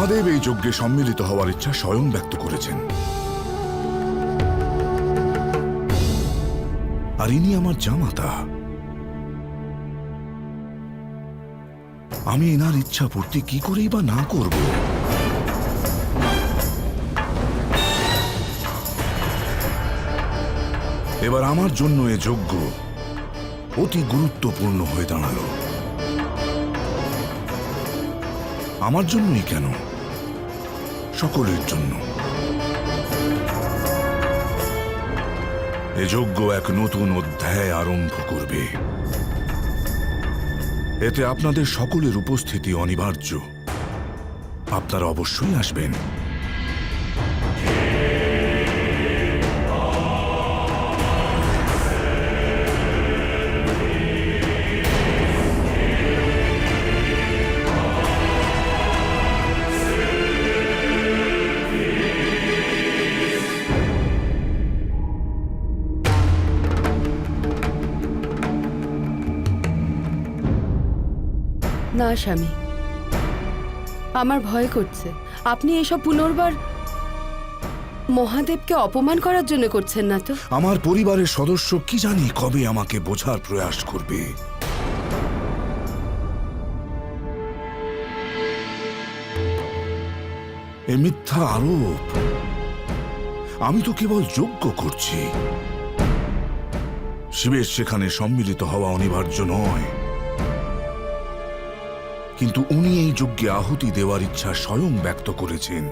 মহাদেব এই যজ্ঞে সম্মিলিত হওয়ার ইচ্ছা স্বয়ং ব্যক্ত করেছেন, আর ইনি আমার জামাতা। আমি এনার ইচ্ছা পূর্তি কি করেই বা না করব? এবার আমার জন্য এ যজ্ঞ অতি গুরুত্বপূর্ণ হয়ে দাঁড়ালো। আমার জন্যই কেন, সকলের জন্য। এ যজ্ঞ এক নতুন অধ্যায় আরম্ভ করবে। এতে আপনাদের সকলের উপস্থিতি অনিবার্য। আপনারা অবশ্যই আসবেন। না স্বামী, আমার ভয় করছে। আপনি এসব পুনর্বার মহাদেবকে অপমান করার জন্য করছেন না তো? আমার পরিবারের সদস্য কি জানি কবে আমাকে বোঝার প্রয়াস করবে। এ মিথ্যা আরোপ। আমি তো কেবল যজ্ঞ করছি। শিবের সেখানে সম্মিলিত হওয়া অনিবার্য নয়, কিন্তু উনি এই যজ্ঞে আহুতি দেওয়ার ইচ্ছা স্বয়ং ব্যক্ত করেছেন।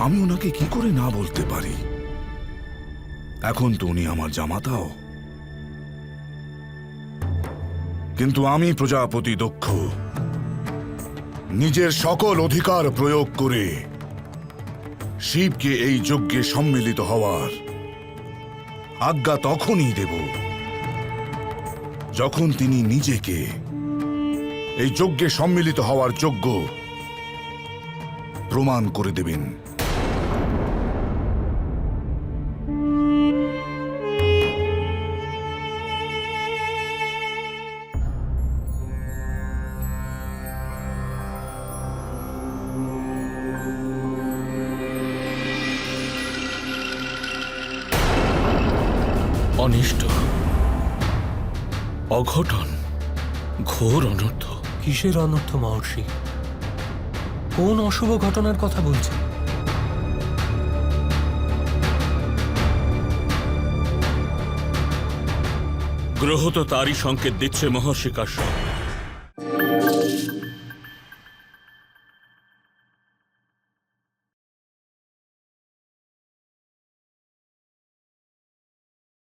আমি ওনাকে কি করে না বলতে পারি? এখন তো উনি আমার জামাতাও। কিন্তু আমি প্রজাপতি দক্ষ নিজের সকল অধিকার প্রয়োগ করে শিবকে এই যজ্ঞে সম্মিলিত হওয়ার আজ্ঞা তখনই দেব যখন তিনি নিজেকে এই যজ্ঞে সম্মিলিত হওয়ার যোগ্য প্রমাণ করে দেবেন। অনিষ্ট, অঘটন, ঘোর অনর্থ। কিসের অনর্থ মহর্ষি? কোন অশুভ ঘটনার কথা বলছেন? গ্রহ তো তারই সংকেত দিচ্ছে মহর্ষি কাশ্যপ।